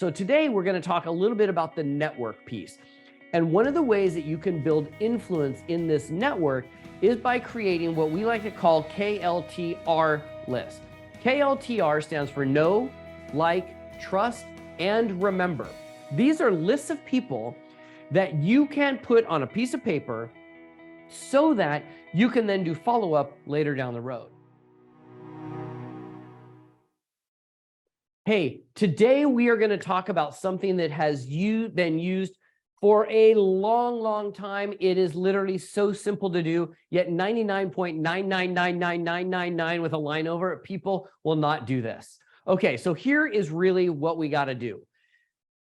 So today we're going to talk a little bit about the network piece. And one of the ways that you can build influence in this network is by creating what we like to call K.L.T.R lists. K.L.T.R stands for know, like, trust, and remember. These are lists of people that you can put on a piece of paper so that you can then do follow-up later down the road. Hey, today we are going to talk about something that has been used for a long time. It is literally so simple to do, yet 99.9999999 with a line over it, people will not do this. Okay, so here is really what we got to do.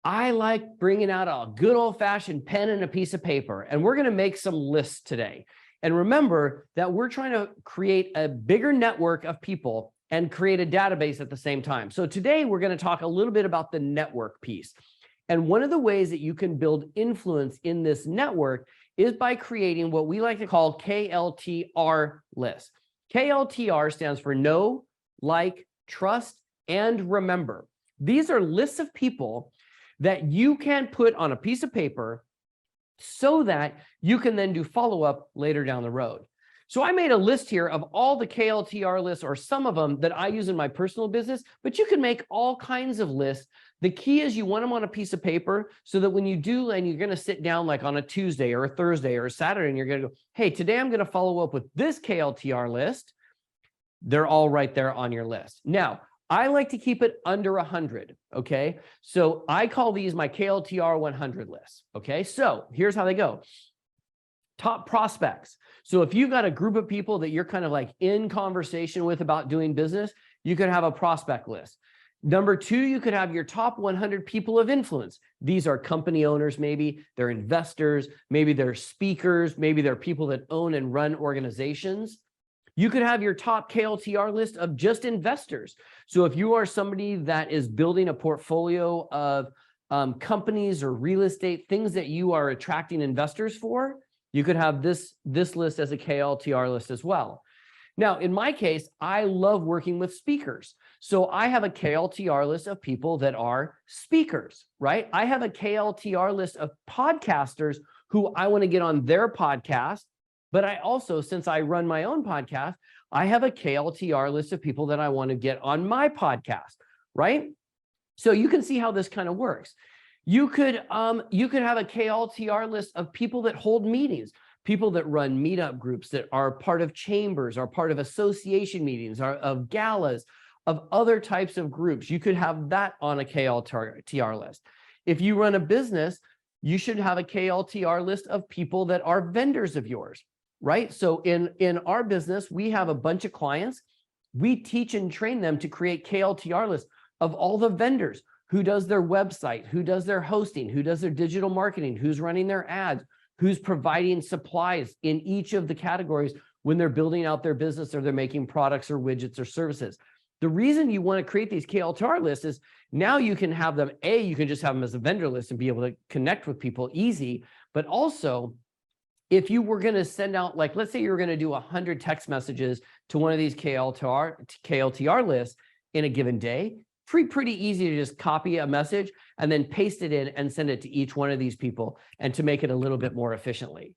I like bringing out a good old-fashioned pen and a piece of paper, and we're going to make some lists today. And remember that we're trying to create a bigger network of people and create a database at the same time. So today we're going to talk a little bit about the network piece. And one of the ways that you can build influence in this network is by creating what we like to call K.L.T.R lists. K.L.T.R stands for know, like, trust, and remember. These are lists of people that you can put on a piece of paper so that you can then do follow-up later down the road. So I made a list here of all the K.L.T.R lists, or some of them that I use in my personal business, but you can make all kinds of lists. The key is you want them on a piece of paper so that when you do, and you're going to sit down like on a Tuesday or a Thursday or a Saturday, and you're going to go, hey, today I'm going to follow up with this K.L.T.R list. They're all right there on your list. Now, I like to keep it under 100, okay? So I call these my K.L.T.R 100 lists, okay? So here's how they go. Top prospects. So if you've got a group of people that you're kind of like in conversation with about doing business, you could have a prospect list. Number two, you could have your top 100 people of influence. These are company owners, maybe they're investors, maybe they're speakers, maybe they're people that own and run organizations. You could have your top K.L.T.R list of just investors. So if you are somebody that is building a portfolio of companies or real estate, things that you are attracting investors for, you could have this list as a K.L.T.R list as well. Now, in my case, I love working with speakers. So I have a K.L.T.R list of people that are speakers, right? I have a K.L.T.R list of podcasters who I want to get on their podcast. But I also, since I run my own podcast, I have a K.L.T.R list of people that I want to get on my podcast, right? So you can see how this kind of works. You could have a K.L.T.R list of people that hold meetings, people that run meetup groups, that are part of chambers, are part of association meetings, are of galas, of other types of groups. You could have that on a K.L.T.R list. If you run a business, you should have a K.L.T.R list of people that are vendors of yours, right? So in our business, we have a bunch of clients. We teach and train them to create K.L.T.R lists of all the vendors, who does their website, who does their hosting, who does their digital marketing, who's running their ads, who's providing supplies in each of the categories when they're building out their business or they're making products or widgets or services. The reason you want to create these K.L.T.R lists is now you can have them, you can just have them as a vendor list and be able to connect with people easy, but also if you were going to send out, like, let's say you were going to do 100 text messages to one of these K.L.T.R lists in a given day, pretty easy to just copy a message and then paste it in and send it to each one of these people, and to make it a little bit more efficiently.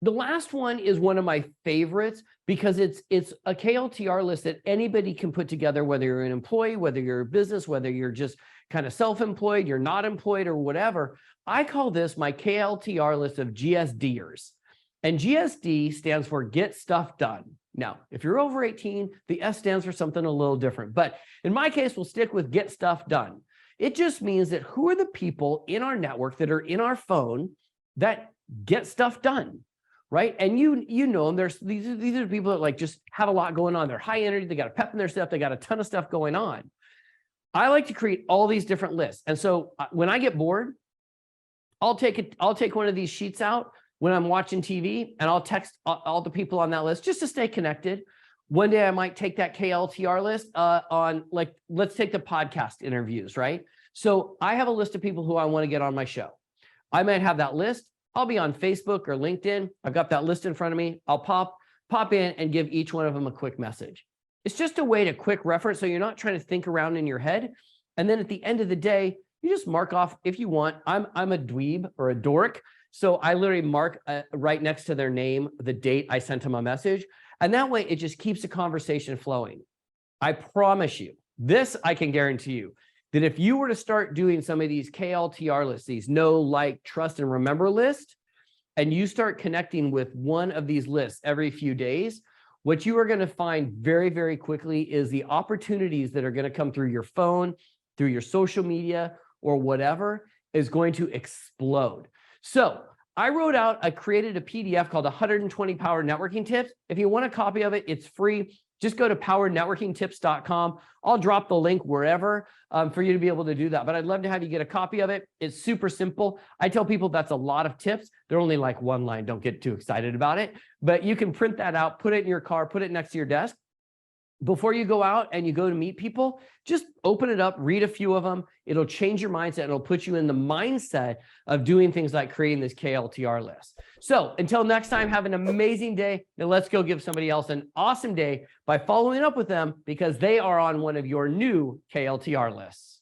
The last one is one of my favorites because it's a K.L.T.R list that anybody can put together, whether you're an employee, whether you're a business, whether you're just kind of self-employed, you're not employed or whatever. I call this my K.L.T.R list of GSDers. And GSD stands for get stuff done. Now, if you're over 18, the S stands for something a little different. But in my case, we'll stick with get stuff done. It just means that who are the people in our network that are in our phone that get stuff done, right? And you know them. These are people that like just have a lot going on. They're high energy. They got a pep in their step. They got a ton of stuff going on. I like to create all these different lists. And so when I get bored, I'll take one of these sheets out when I'm watching TV, and I'll text all the people on that list just to stay connected. One day I might take that K.L.T.R list on, like, let's take the podcast interviews, right? So I have a list of people who I want to get on my show. I might have that list. I'll be on Facebook or LinkedIn. I've got that list in front of me. I'll pop in and give each one of them a quick message. It's just a way to quick reference, so you're not trying to think around in your head. And then at the end of the day, you just mark off if you want. I'm a dweeb or a dork. So I literally mark right next to their name, the date I sent them a message. And that way it just keeps the conversation flowing. I promise you, this I can guarantee you, that if you were to start doing some of these KLTR lists, these know, like, trust, and remember lists, and you start connecting with one of these lists every few days, what you are going to find very, very quickly is the opportunities that are going to come through your phone, through your social media, or whatever is going to explode. So I created a PDF called 120 Power Networking Tips. If you want a copy of it, it's free. Just go to powernetworkingtips.com. I'll drop the link wherever for you to be able to do that. But I'd love to have you get a copy of it. It's super simple. I tell people that's a lot of tips. They're only like one line. Don't get too excited about it. But you can print that out, put it in your car, put it next to your desk. Before you go out and you go to meet people, just open it up, read a few of them. It'll change your mindset. It'll put you in the mindset of doing things like creating this KLTR list. So until next time, have an amazing day. Now let's go give somebody else an awesome day by following up with them because they are on one of your new KLTR lists.